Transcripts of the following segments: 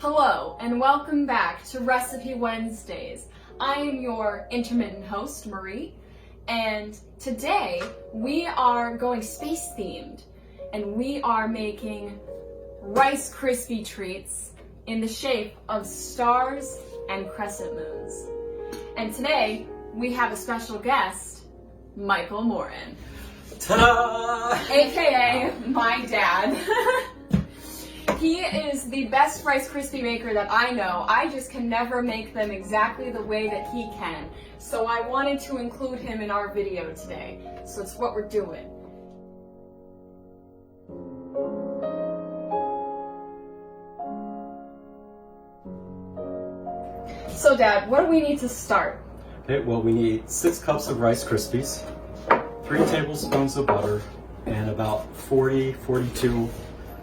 Hello and welcome back to Recipe Wednesdays. I am your intermittent host, Marie, and today we are going space themed and we are making Rice Krispie Treats in the shape of stars and crescent moons. And today we have a special guest, Michael Morin. Ta-da! AKA my dad. He is the best Rice Krispie maker that I know. I just can never make them exactly the way that he can. So I wanted to include him in our video today. So it's what we're doing. So Dad, what do we need to start? Okay, well we need 6 cups of Rice Krispies, 3 tablespoons of butter, and about 42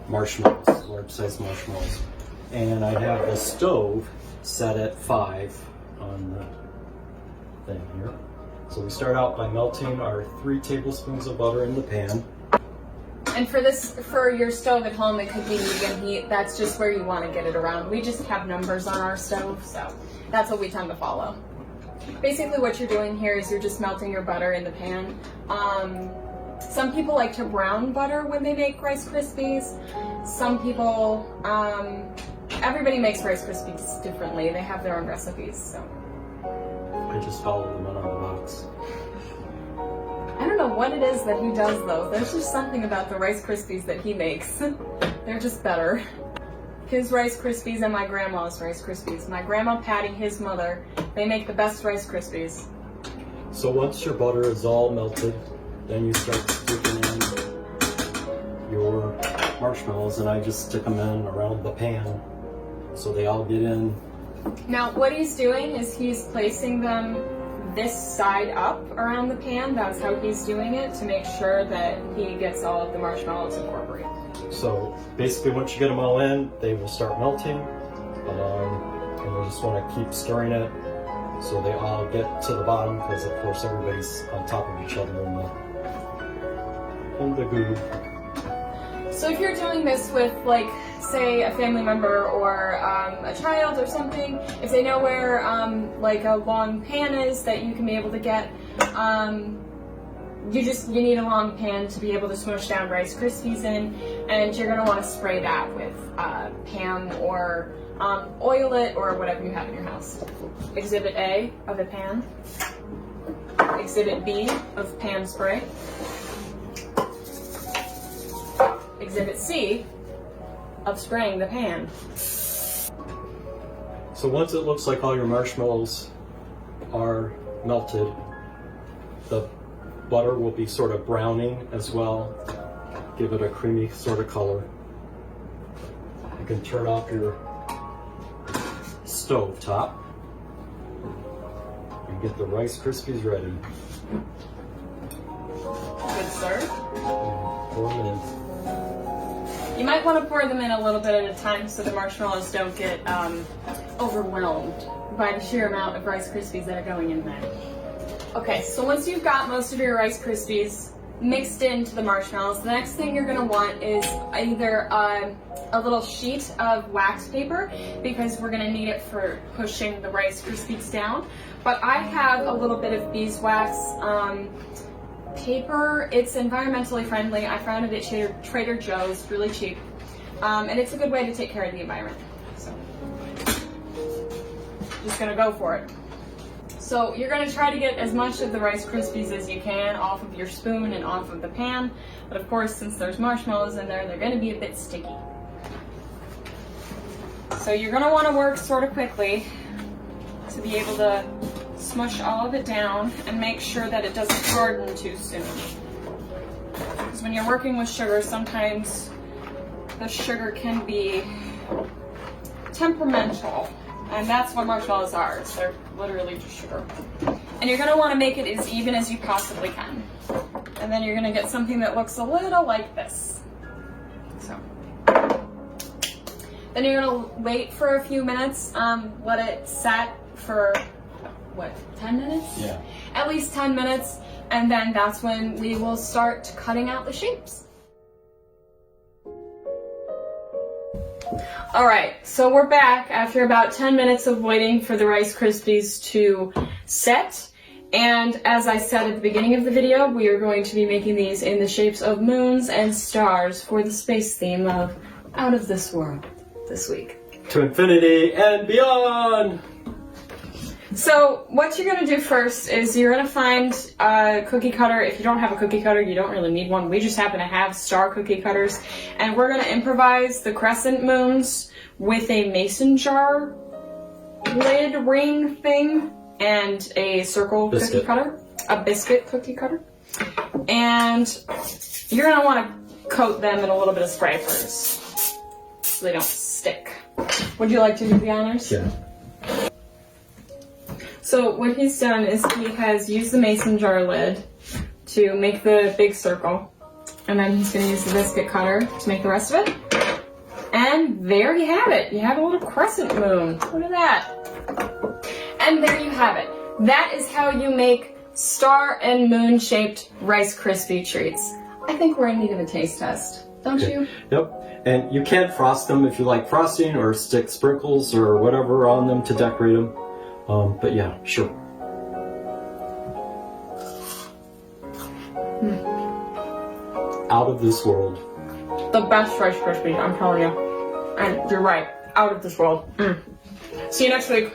marshmallows, large-sized marshmallows. And I have the stove set at 5 on the thing here. So we start out by melting our 3 tablespoons of butter in the pan. And for your stove at home, it could be medium heat. That's just where you want to get it around. We just have numbers on our stove, so that's what we tend to follow. Basically what you're doing here is you're just melting your butter in the pan. Some people like to brown butter when they make Rice Krispies. Some people, everybody makes Rice Krispies differently. They have their own recipes, so. I just follow them on the box. I don't know what it is that he does though. There's just something about the Rice Krispies that he makes. They're just better. His Rice Krispies and my grandma's Rice Krispies. My grandma Patty, his mother, they make the best Rice Krispies. So once your butter is all melted, then you start sticking in your marshmallows, and I just stick them in around the pan so they all get in. Now what he's doing is he's placing them this side up around the pan. That's how he's doing it to make sure that he gets all of the marshmallows incorporated. So basically once you get them all in, they will start melting, and you just want to keep stirring it so they all get to the bottom, because of course everybody's on top of each other in the goo. So if you're doing this with, like, say a family member or a child or something, if they know where like a long pan is that you can be able to get, you need a long pan to be able to smush down Rice Krispies in, and you're going to want to spray that with pan or oil it or whatever you have in your house. Exhibit A of a pan. Exhibit B of pan spray. Exhibit C of spraying the pan. So once it looks like all your marshmallows are melted, the butter will be sort of browning as well, give it a creamy sort of color. You can turn off your stove top and get the Rice Krispies ready. Good, sir. Pour them in. You might want to pour them in a little bit at a time so the marshmallows don't get overwhelmed by the sheer amount of Rice Krispies that are going in there. Okay, so once you've got most of your Rice Krispies mixed into the marshmallows, the next thing you're going to want is either a little sheet of wax paper, because we're going to need it for pushing the Rice Krispies down. But I have a little bit of beeswax paper. It's environmentally friendly. I found it at Trader Joe's, really cheap, and it's a good way to take care of the environment. So, just gonna go for it. So you're gonna try to get as much of the Rice Krispies as you can off of your spoon and off of the pan, but of course, since there's marshmallows in there, they're gonna be a bit sticky. So you're gonna want to work sort of quickly to be able to smush all of it down and make sure that it doesn't harden too soon. Because when you're working with sugar, sometimes the sugar can be temperamental, and that's what marshmallows are. They're literally just sugar. And you're going to want to make it as even as you possibly can. And then you're going to get something that looks a little like this. So. Then you're going to wait for a few minutes, let it set for what, 10 minutes? Yeah. At least 10 minutes, and then that's when we will start cutting out the shapes. Alright, so we're back after about 10 minutes of waiting for the Rice Krispies to set. And as I said at the beginning of the video, we are going to be making these in the shapes of moons and stars for the space theme of Out of This World this week. To infinity and beyond! So what you're going to do first is you're going to find a cookie cutter. If you don't have a cookie cutter, you don't really need one. We just happen to have star cookie cutters. And we're going to improvise the crescent moons with a mason jar lid ring thing and a circle cookie cutter. A biscuit cookie cutter. And you're going to want to coat them in a little bit of spray first so they don't stick. Would you like to do the honors? Yeah. So what he's done is he has used the mason jar lid to make the big circle, and then he's going to use the biscuit cutter to make the rest of it. And there you have it. You have a little crescent moon. Look at that. And there you have it. That is how you make star and moon shaped Rice Krispie treats. I think we're in need of a taste test, don't you? Yep. And you can frost them if you like frosting, or stick sprinkles or whatever on them to decorate them. But yeah, sure. Out of this world. The best Rice Krispies, I'm telling you. And you're right. Out of this world. See you next week.